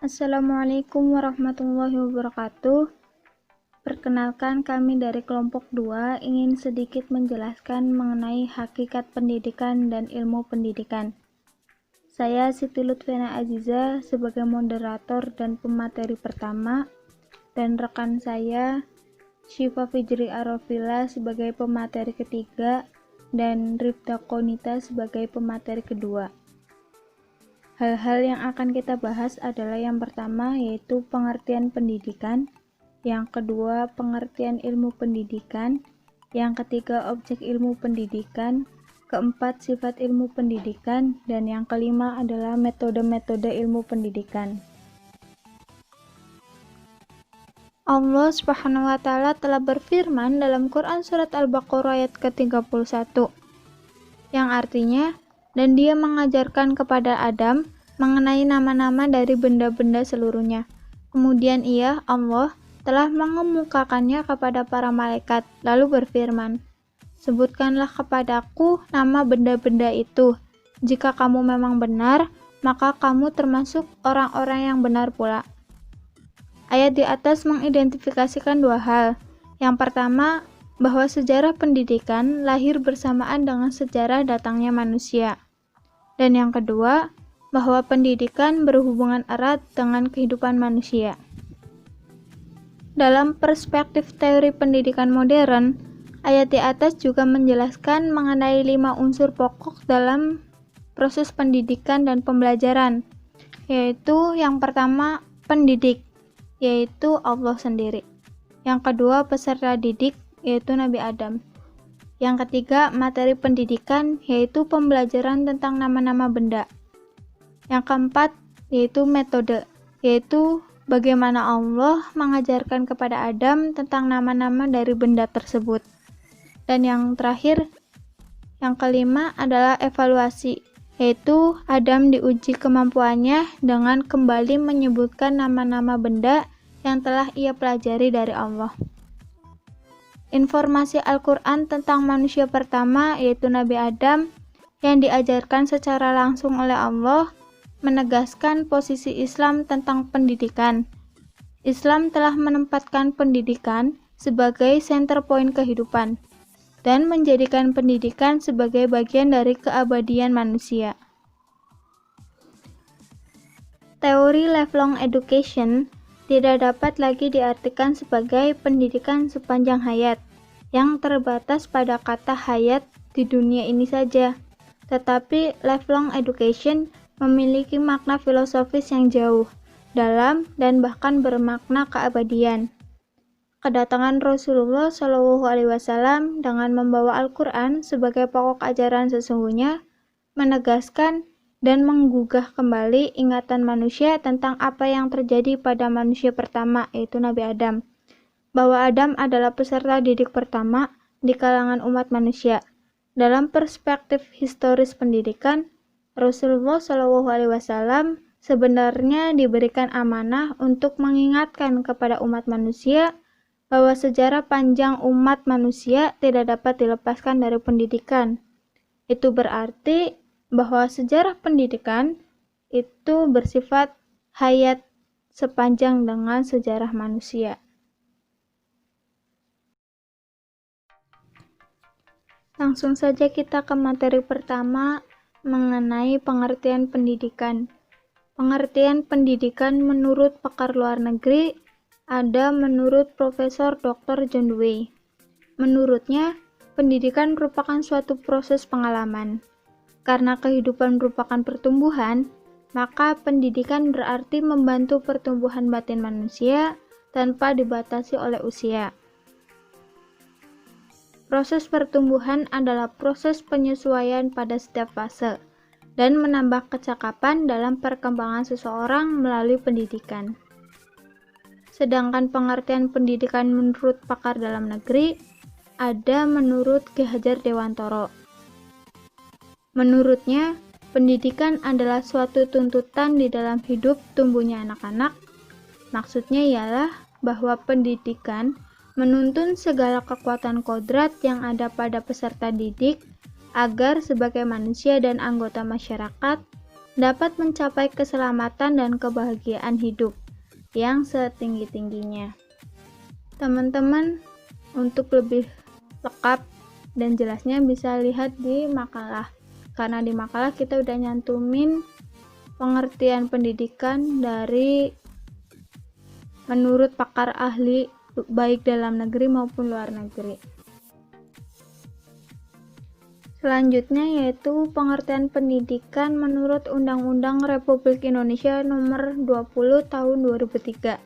Assalamualaikum warahmatullahi wabarakatuh. Perkenalkan, kami dari kelompok 2 ingin sedikit menjelaskan mengenai hakikat pendidikan dan ilmu pendidikan. Saya Siti Lutfiana Aziza sebagai moderator dan pemateri pertama, dan rekan saya Syifa Fijri Arofila sebagai pemateri ketiga dan Rifda Konita sebagai pemateri kedua. Hal-hal yang akan kita bahas adalah yang pertama yaitu pengertian pendidikan, yang kedua pengertian ilmu pendidikan, yang ketiga objek ilmu pendidikan, keempat sifat ilmu pendidikan, dan yang kelima adalah metode-metode ilmu pendidikan. Allah Subhanahu wa Ta'ala telah berfirman dalam Quran Surat Al-Baqarah ayat ke-31, yang artinya, dan dia mengajarkan kepada Adam mengenai nama-nama dari benda-benda seluruhnya. Kemudian ia, Allah, telah mengemukakannya kepada para malaikat, lalu berfirman, sebutkanlah kepadaku nama benda-benda itu. Jika kamu memang benar, maka kamu termasuk orang-orang yang benar pula. Ayat di atas mengidentifikasikan dua hal. Yang pertama, bahwa sejarah pendidikan lahir bersamaan dengan sejarah datangnya manusia. Dan yang kedua, bahwa pendidikan berhubungan erat dengan kehidupan manusia. Dalam perspektif teori pendidikan modern, ayat di atas juga menjelaskan mengenai 5 unsur pokok dalam proses pendidikan dan pembelajaran, yaitu yang pertama, pendidik, yaitu Allah sendiri. Yang kedua, peserta didik, yaitu Nabi Adam. Yang ketiga, materi pendidikan, yaitu pembelajaran tentang nama-nama benda. Yang keempat, yaitu metode, yaitu bagaimana Allah mengajarkan kepada Adam tentang nama-nama dari benda tersebut. Dan yang terakhir, yang kelima adalah evaluasi, yaitu Adam diuji kemampuannya dengan kembali menyebutkan nama-nama benda yang telah ia pelajari dari Allah. Informasi Al-Quran tentang manusia pertama, yaitu Nabi Adam, yang diajarkan secara langsung oleh Allah, menegaskan posisi Islam tentang pendidikan. Islam telah menempatkan pendidikan sebagai center point kehidupan, dan menjadikan pendidikan sebagai bagian dari keabadian manusia. Teori lifelong education tidak dapat lagi diartikan sebagai pendidikan sepanjang hayat, yang terbatas pada kata hayat di dunia ini saja, tetapi lifelong education memiliki makna filosofis yang jauh, dalam, dan bahkan bermakna keabadian. Kedatangan Rasulullah SAW dengan membawa Al-Quran sebagai pokok ajaran sesungguhnya menegaskan dan menggugah kembali ingatan manusia tentang apa yang terjadi pada manusia pertama, yaitu Nabi Adam, bahwa Adam adalah peserta didik pertama di kalangan umat manusia. Dalam perspektif historis pendidikan, Rasulullah SAW sebenarnya diberikan amanah untuk mengingatkan kepada umat manusia bahwa sejarah panjang umat manusia tidak dapat dilepaskan dari pendidikan. Itu berarti bahwa sejarah pendidikan itu bersifat hayat sepanjang dengan sejarah manusia. Langsung saja kita ke materi pertama mengenai pengertian pendidikan. Pengertian pendidikan menurut pakar luar negeri ada menurut Profesor Dr. John Dewey. Menurutnya, pendidikan merupakan suatu proses pengalaman. Karena kehidupan merupakan pertumbuhan, maka pendidikan berarti membantu pertumbuhan batin manusia tanpa dibatasi oleh usia. Proses pertumbuhan adalah proses penyesuaian pada setiap fase dan menambah kecakapan dalam perkembangan seseorang melalui pendidikan. Sedangkan pengertian pendidikan menurut pakar dalam negeri ada menurut Ki Hajar Dewantoro. Menurutnya, pendidikan adalah suatu tuntutan di dalam hidup tumbuhnya anak-anak. Maksudnya ialah bahwa pendidikan menuntun segala kekuatan kodrat yang ada pada peserta didik agar sebagai manusia dan anggota masyarakat dapat mencapai keselamatan dan kebahagiaan hidup yang setinggi-tingginya. Teman-teman, untuk lebih lengkap dan jelasnya bisa lihat di makalah. Karena di makalah kita udah nyantumin pengertian pendidikan dari menurut pakar ahli baik dalam negeri maupun luar negeri. Selanjutnya yaitu pengertian pendidikan menurut Undang-Undang Republik Indonesia Nomor 20 Tahun 2003,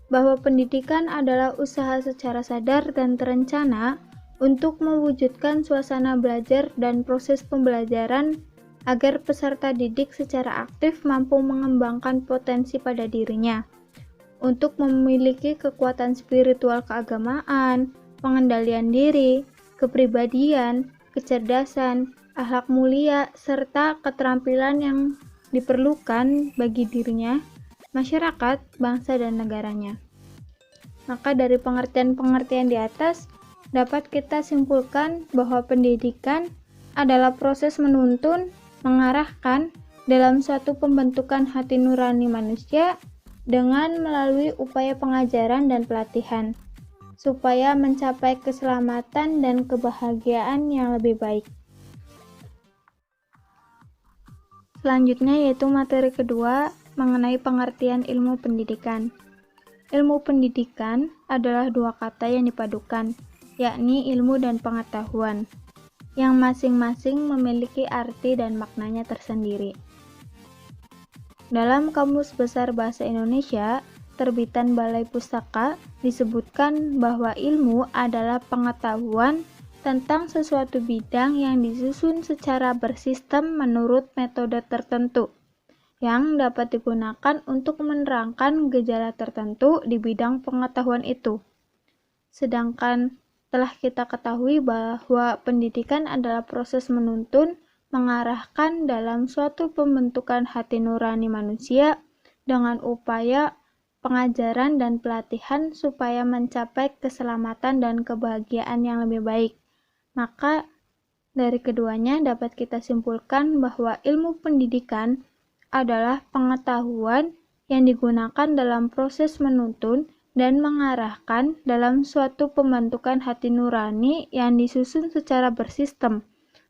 bahwa pendidikan adalah usaha secara sadar dan terencana untuk mewujudkan suasana belajar dan proses pembelajaran agar peserta didik secara aktif mampu mengembangkan potensi pada dirinya untuk memiliki kekuatan spiritual keagamaan, pengendalian diri, kepribadian, kecerdasan, akhlak mulia, serta keterampilan yang diperlukan bagi dirinya, masyarakat, bangsa, dan negaranya. Maka dari pengertian-pengertian di atas, dapat kita simpulkan bahwa pendidikan adalah proses menuntun, mengarahkan dalam suatu pembentukan hati nurani manusia dengan melalui upaya pengajaran dan pelatihan, supaya mencapai keselamatan dan kebahagiaan yang lebih baik. Selanjutnya yaitu materi kedua mengenai pengertian ilmu pendidikan. Ilmu pendidikan adalah dua kata yang dipadukan, yakni ilmu dan pengetahuan, yang masing-masing memiliki arti dan maknanya tersendiri. Dalam Kamus Besar Bahasa Indonesia, terbitan Balai Pustaka, disebutkan bahwa ilmu adalah pengetahuan tentang sesuatu bidang yang disusun secara bersistem menurut metode tertentu, yang dapat digunakan untuk menerangkan gejala tertentu di bidang pengetahuan itu. Sedangkan telah kita ketahui bahwa pendidikan adalah proses menuntun, mengarahkan dalam suatu pembentukan hati nurani manusia dengan upaya pengajaran dan pelatihan supaya mencapai keselamatan dan kebahagiaan yang lebih baik. Maka dari keduanya dapat kita simpulkan bahwa ilmu pendidikan adalah pengetahuan yang digunakan dalam proses menuntun dan mengarahkan dalam suatu pembentukan hati nurani yang disusun secara bersistem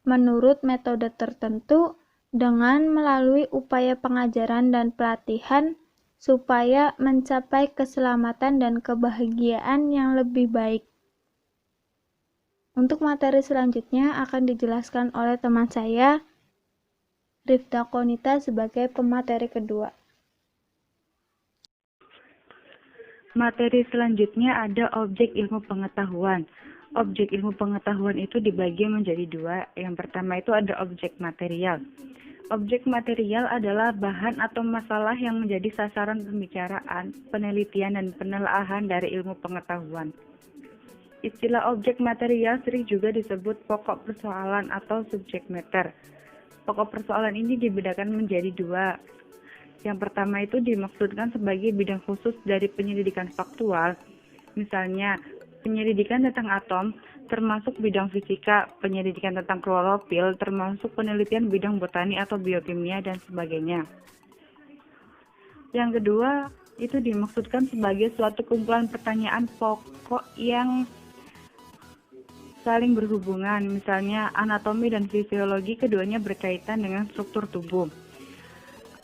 menurut metode tertentu dengan melalui upaya pengajaran dan pelatihan supaya mencapai keselamatan dan kebahagiaan yang lebih baik. Untuk materi selanjutnya akan dijelaskan oleh teman saya, Rifda Konita, sebagai pemateri kedua. Materi selanjutnya ada objek ilmu pengetahuan. Objek ilmu pengetahuan itu dibagi menjadi dua. Yang pertama itu ada objek material. Objek material adalah bahan atau masalah yang menjadi sasaran pembicaraan, penelitian, dan penelaahan dari ilmu pengetahuan. Istilah objek material sering juga disebut pokok persoalan atau subject matter. Pokok persoalan ini dibedakan menjadi dua. Yang pertama itu dimaksudkan sebagai bidang khusus dari penyelidikan faktual, misalnya penyelidikan tentang atom, termasuk bidang fisika, penyelidikan tentang klorofil, termasuk penelitian bidang botani atau biokimia, dan sebagainya. Yang kedua, itu dimaksudkan sebagai suatu kumpulan pertanyaan pokok yang saling berhubungan, misalnya anatomi dan fisiologi, keduanya berkaitan dengan struktur tubuh.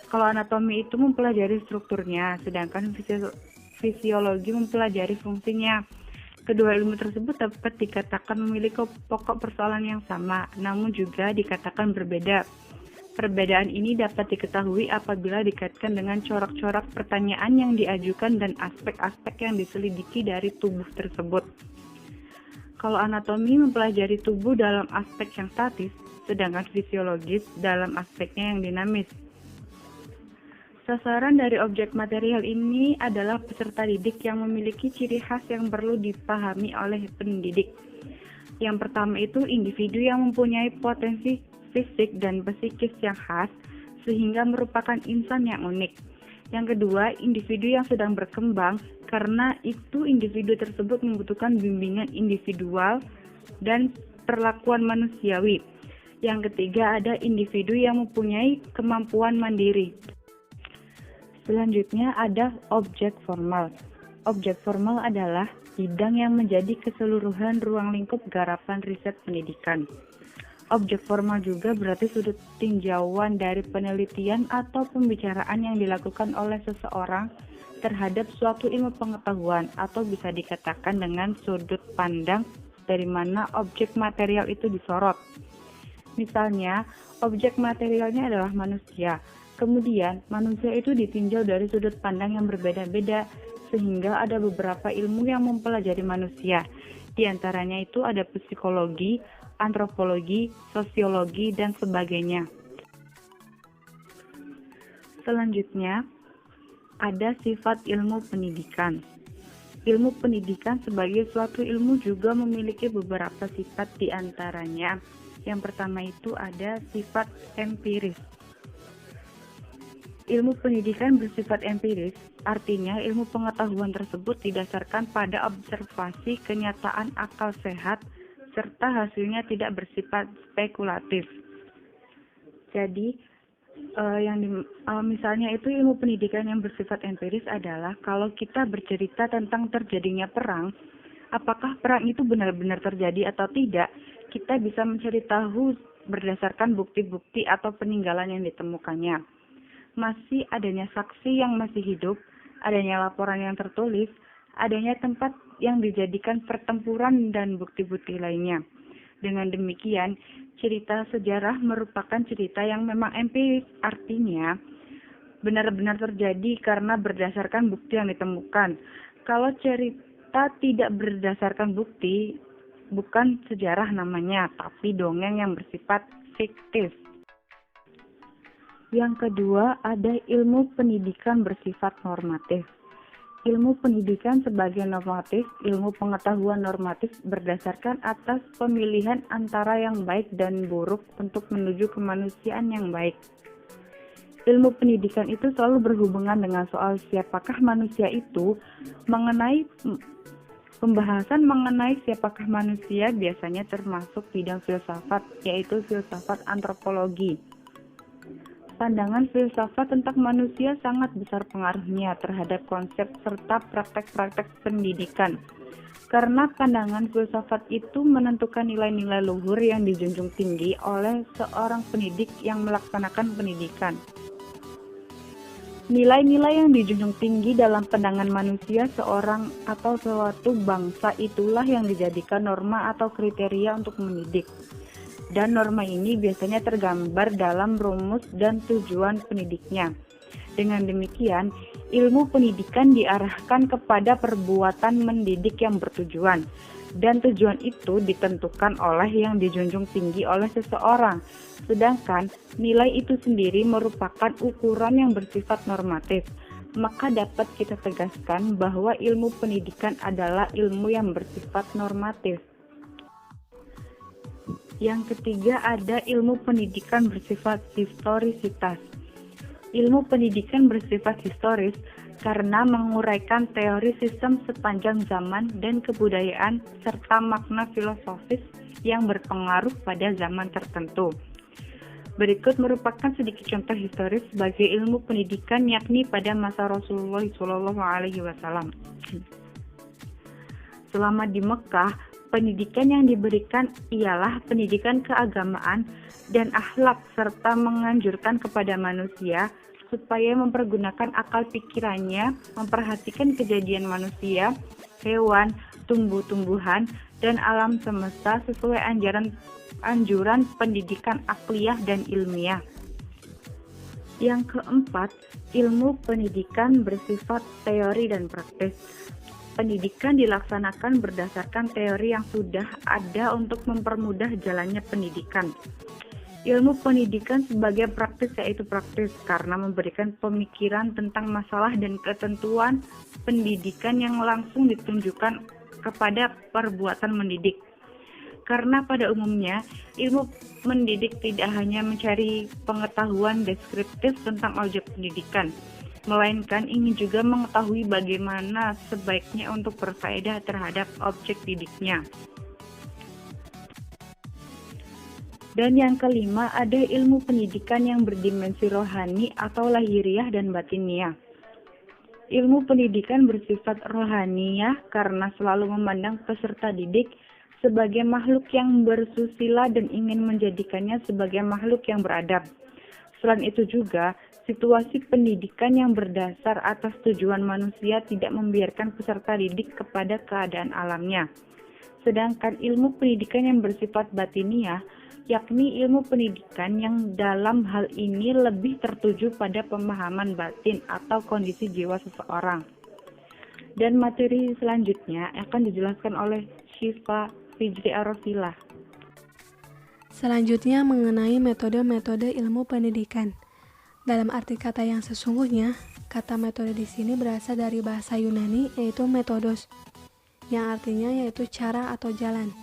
Kalau anatomi itu mempelajari strukturnya, sedangkan fisiologi mempelajari fungsinya. Kedua ilmu tersebut dapat dikatakan memiliki pokok persoalan yang sama, namun juga dikatakan berbeda. Perbedaan ini dapat diketahui apabila dikaitkan dengan corak-corak pertanyaan yang diajukan dan aspek-aspek yang diselidiki dari tubuh tersebut. Kalau anatomi mempelajari tubuh dalam aspek yang statis, sedangkan fisiologis dalam aspeknya yang dinamis. Sasaran dari objek material ini adalah peserta didik yang memiliki ciri khas yang perlu dipahami oleh pendidik. Yang pertama itu individu yang mempunyai potensi fisik dan psikis yang khas sehingga merupakan insan yang unik. Yang kedua, individu yang sedang berkembang karena itu individu tersebut membutuhkan bimbingan individual dan perlakuan manusiawi. Yang ketiga ada individu yang mempunyai kemampuan mandiri. Selanjutnya ada objek formal. Objek formal adalah bidang yang menjadi keseluruhan ruang lingkup garapan riset pendidikan. Objek formal juga berarti sudut tinjauan dari penelitian atau pembicaraan yang dilakukan oleh seseorang terhadap suatu ilmu pengetahuan, atau bisa dikatakan dengan sudut pandang dari mana objek material itu disorot. Misalnya, objek materialnya adalah manusia. Kemudian, manusia itu ditinjau dari sudut pandang yang berbeda-beda, sehingga ada beberapa ilmu yang mempelajari manusia. Di antaranya itu ada psikologi, antropologi, sosiologi, dan sebagainya. Selanjutnya, ada sifat ilmu pendidikan. Ilmu pendidikan sebagai suatu ilmu juga memiliki beberapa sifat, di antaranya. Yang pertama itu ada sifat empiris. Ilmu pendidikan bersifat empiris, artinya ilmu pengetahuan tersebut didasarkan pada observasi kenyataan akal sehat, serta hasilnya tidak bersifat spekulatif. Jadi, misalnya itu ilmu pendidikan yang bersifat empiris adalah kalau kita bercerita tentang terjadinya perang, apakah perang itu benar-benar terjadi atau tidak, kita bisa mencari tahu berdasarkan bukti-bukti atau peninggalan yang ditemukannya. Masih adanya saksi yang masih hidup, adanya laporan yang tertulis, adanya tempat yang dijadikan pertempuran dan bukti-bukti lainnya. Dengan demikian, cerita sejarah merupakan cerita yang memang empiris, artinya benar-benar terjadi karena berdasarkan bukti yang ditemukan. Kalau cerita tidak berdasarkan bukti, bukan sejarah namanya, tapi dongeng yang bersifat fiktif. Yang kedua, ada ilmu pendidikan bersifat normatif. Ilmu pendidikan sebagai normatif, ilmu pengetahuan normatif berdasarkan atas pemilihan antara yang baik dan buruk untuk menuju kemanusiaan yang baik. Ilmu pendidikan itu selalu berhubungan dengan soal siapakah manusia itu. Pembahasan mengenai siapakah manusia biasanya termasuk bidang filsafat, yaitu filsafat antropologi. Pandangan filsafat tentang manusia sangat besar pengaruhnya terhadap konsep serta praktek-praktek pendidikan. Karena pandangan filsafat itu menentukan nilai-nilai luhur yang dijunjung tinggi oleh seorang pendidik yang melaksanakan pendidikan. Nilai-nilai yang dijunjung tinggi dalam pandangan manusia seorang atau suatu bangsa itulah yang dijadikan norma atau kriteria untuk mendidik. Dan norma ini biasanya tergambar dalam rumus dan tujuan pendidiknya. Dengan demikian, ilmu pendidikan diarahkan kepada perbuatan mendidik yang bertujuan, dan tujuan itu ditentukan oleh yang dijunjung tinggi oleh seseorang. Sedangkan nilai itu sendiri merupakan ukuran yang bersifat normatif. Maka dapat kita tegaskan bahwa ilmu pendidikan adalah ilmu yang bersifat normatif. Yang ketiga ada ilmu pendidikan bersifat historisitas. Ilmu pendidikan bersifat historis karena menguraikan teori sistem sepanjang zaman dan kebudayaan serta makna filosofis yang berpengaruh pada zaman tertentu. Berikut merupakan sedikit contoh historis sebagai ilmu pendidikan, yakni pada masa Rasulullah SAW. Selama di Mekah, pendidikan yang diberikan ialah pendidikan keagamaan dan akhlak serta menganjurkan kepada manusia supaya mempergunakan akal pikirannya, memperhatikan kejadian manusia, hewan, tumbuh-tumbuhan, dan alam semesta sesuai anjuran pendidikan akliyah dan ilmiah. Yang keempat, ilmu pendidikan bersifat teori dan praktis. Pendidikan dilaksanakan berdasarkan teori yang sudah ada untuk mempermudah jalannya pendidikan. Ilmu pendidikan sebagai praktis yaitu praktis karena memberikan pemikiran tentang masalah dan ketentuan pendidikan yang langsung ditunjukkan kepada perbuatan mendidik. Karena pada umumnya, ilmu mendidik tidak hanya mencari pengetahuan deskriptif tentang objek pendidikan, melainkan ingin juga mengetahui bagaimana sebaiknya untuk berfaedah terhadap objek didiknya. Dan yang kelima, ada ilmu pendidikan yang berdimensi rohani atau lahiriah dan batiniah. Ilmu pendidikan bersifat rohaniah karena selalu memandang peserta didik sebagai makhluk yang bersusila dan ingin menjadikannya sebagai makhluk yang beradab. Selain itu juga, situasi pendidikan yang berdasar atas tujuan manusia tidak membiarkan peserta didik kepada keadaan alamnya. Sedangkan ilmu pendidikan yang bersifat batiniah, yakni ilmu pendidikan yang dalam hal ini lebih tertuju pada pemahaman batin atau kondisi jiwa seseorang. Dan materi selanjutnya akan dijelaskan oleh Syifa Fijri Arrofilah. Selanjutnya mengenai metode-metode ilmu pendidikan. Dalam arti kata yang sesungguhnya, kata metode di sini berasal dari bahasa Yunani yaitu metodos, yang artinya yaitu cara atau jalan.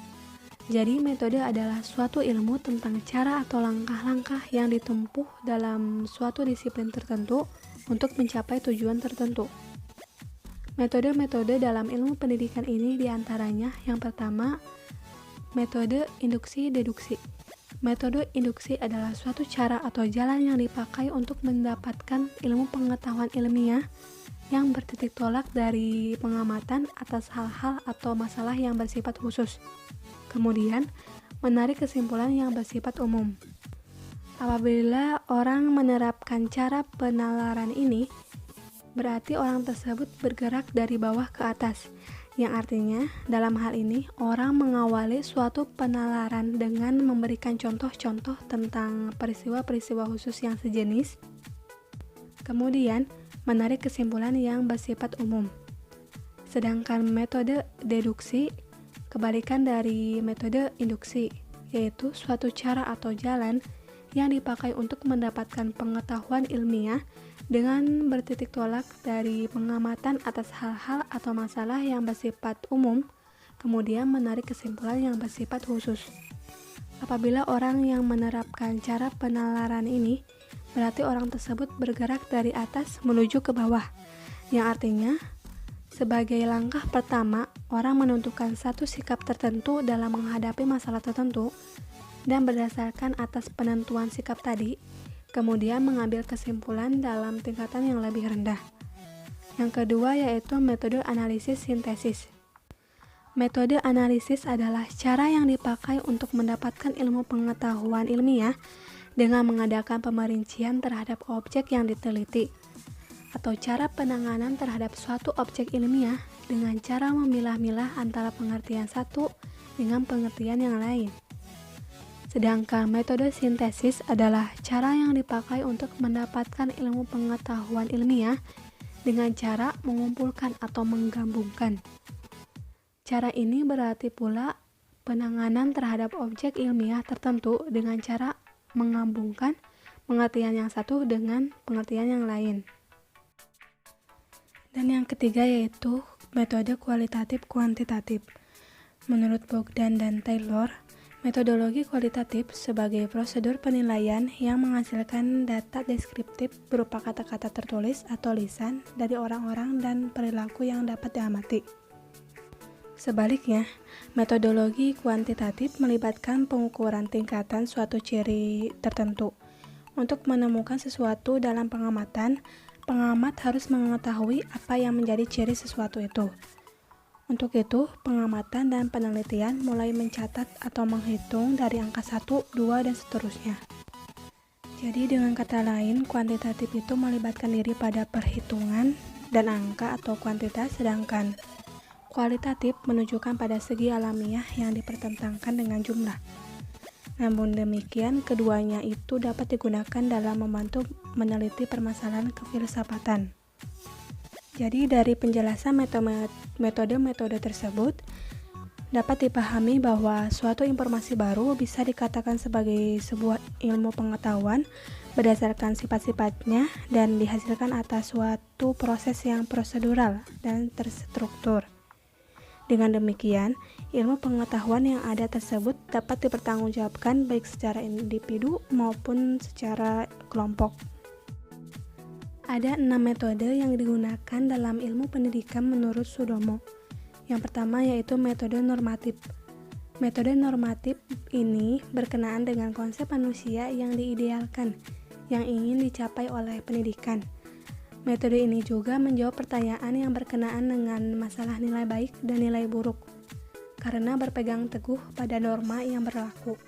Jadi metode adalah suatu ilmu tentang cara atau langkah-langkah yang ditempuh dalam suatu disiplin tertentu untuk mencapai tujuan tertentu. Metode-metode dalam ilmu pendidikan ini diantaranya yang pertama, metode induksi-deduksi. Metode induksi adalah suatu cara atau jalan yang dipakai untuk mendapatkan ilmu pengetahuan ilmiah yang bertitik tolak dari pengamatan atas hal-hal atau masalah yang bersifat khusus. Kemudian, menarik kesimpulan yang bersifat umum. Apabila orang menerapkan cara penalaran ini, berarti orang tersebut bergerak dari bawah ke atas, yang artinya dalam hal ini orang mengawali suatu penalaran dengan memberikan contoh-contoh tentang peristiwa-peristiwa khusus yang sejenis, kemudian menarik kesimpulan yang bersifat umum. Sedangkan metode deduksi kebalikan dari metode induksi, yaitu suatu cara atau jalan yang dipakai untuk mendapatkan pengetahuan ilmiah dengan bertitik tolak dari pengamatan atas hal-hal atau masalah yang bersifat umum, kemudian menarik kesimpulan yang bersifat khusus. Apabila orang yang menerapkan cara penalaran ini, berarti orang tersebut bergerak dari atas menuju ke bawah, yang artinya sebagai langkah pertama, orang menentukan satu sikap tertentu dalam menghadapi masalah tertentu, dan berdasarkan atas penentuan sikap tadi, kemudian mengambil kesimpulan dalam tingkatan yang lebih rendah. Yang kedua yaitu metode analisis sintesis. Metode analisis adalah cara yang dipakai untuk mendapatkan ilmu pengetahuan ilmiah dengan mengadakan pemerincian terhadap objek yang diteliti, atau cara penanganan terhadap suatu objek ilmiah dengan cara memilah-milah antara pengertian satu dengan pengertian yang lain. Sedangkan metode sintesis adalah cara yang dipakai untuk mendapatkan ilmu pengetahuan ilmiah dengan cara mengumpulkan atau menggabungkan. Cara ini berarti pula penanganan terhadap objek ilmiah tertentu dengan cara menggabungkan pengertian yang satu dengan pengertian yang lain. Dan yang ketiga yaitu metode kualitatif kuantitatif. Menurut Bogdan dan Taylor, metodologi kualitatif sebagai prosedur penilaian yang menghasilkan data deskriptif berupa kata-kata tertulis atau lisan dari orang-orang dan perilaku yang dapat diamati. Sebaliknya, metodologi kuantitatif melibatkan pengukuran tingkatan suatu ciri tertentu. Untuk menemukan sesuatu dalam pengamatan, pengamat harus mengetahui apa yang menjadi ciri sesuatu itu. Untuk itu, pengamatan dan penelitian mulai mencatat atau menghitung dari angka 1, 2, dan seterusnya. Jadi dengan kata lain, kuantitatif itu melibatkan diri pada perhitungan dan angka atau kuantitas, sedangkan kualitatif menunjukkan pada segi alamiah yang dipertentangkan dengan jumlah. Namun demikian, keduanya itu dapat digunakan dalam membantu meneliti permasalahan kefilsafatan. Jadi dari penjelasan metode-metode tersebut, dapat dipahami bahwa suatu informasi baru bisa dikatakan sebagai sebuah ilmu pengetahuan berdasarkan sifat-sifatnya dan dihasilkan atas suatu proses yang prosedural dan terstruktur. Dengan demikian, ilmu pengetahuan yang ada tersebut dapat dipertanggungjawabkan baik secara individu maupun secara kelompok. Ada 6 metode yang digunakan dalam ilmu pendidikan menurut Sudomo. Yang pertama yaitu metode normatif. Metode normatif ini berkenaan dengan konsep manusia yang diidealkan, yang ingin dicapai oleh pendidikan. Metode ini juga menjawab pertanyaan yang berkenaan dengan masalah nilai baik dan nilai buruk, karena berpegang teguh pada norma yang berlaku.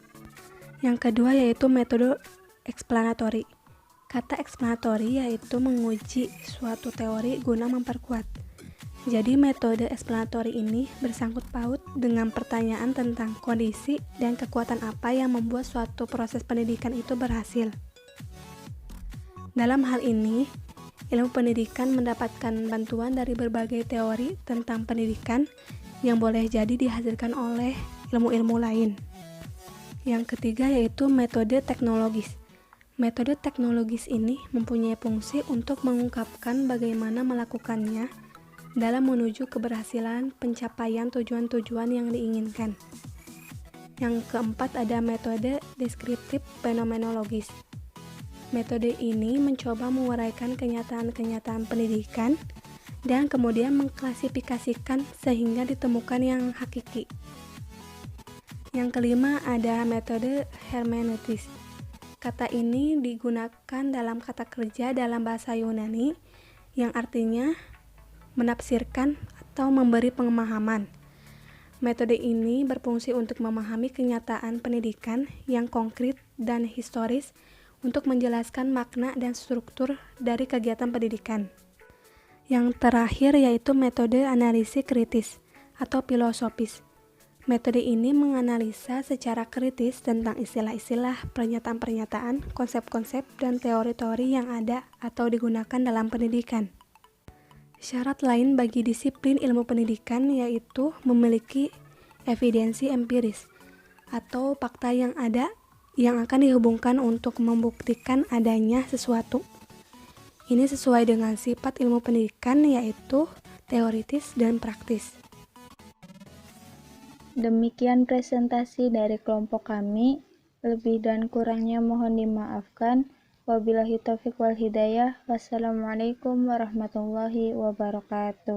Yang kedua yaitu metode eksplanatori. Kata eksplanatori yaitu menguji suatu teori guna memperkuat. Jadi metode eksplanatori ini bersangkut paut dengan pertanyaan tentang kondisi dan kekuatan apa yang membuat suatu proses pendidikan itu berhasil. Dalam hal ini, ilmu pendidikan mendapatkan bantuan dari berbagai teori tentang pendidikan yang boleh jadi dihasilkan oleh ilmu-ilmu lain. Yang ketiga yaitu metode teknologis. Metode teknologis ini mempunyai fungsi untuk mengungkapkan bagaimana melakukannya dalam menuju keberhasilan pencapaian tujuan-tujuan yang diinginkan. Yang keempat ada metode deskriptif fenomenologis. Metode ini mencoba menguraikan kenyataan-kenyataan pendidikan dan kemudian mengklasifikasikan sehingga ditemukan yang hakiki. Yang kelima ada metode hermeneutis. Kata ini digunakan dalam kata kerja dalam bahasa Yunani yang artinya menafsirkan atau memberi pemahaman. Metode ini berfungsi untuk memahami kenyataan pendidikan yang konkret dan historis untuk menjelaskan makna dan struktur dari kegiatan pendidikan. Yang terakhir yaitu metode analisis kritis atau filosofis. Metode ini menganalisa secara kritis tentang istilah-istilah, pernyataan-pernyataan, konsep-konsep, dan teori-teori yang ada atau digunakan dalam pendidikan. Syarat lain bagi disiplin ilmu pendidikan yaitu memiliki evidensi empiris atau fakta yang ada yang akan dihubungkan untuk membuktikan adanya sesuatu. Ini sesuai dengan sifat ilmu pendidikan yaitu teoritis dan praktis. Demikian presentasi dari kelompok kami. Lebih dan kurangnya mohon dimaafkan. Wabillahi taufiq wal hidayah. Wassalamualaikum warahmatullahi wabarakatuh.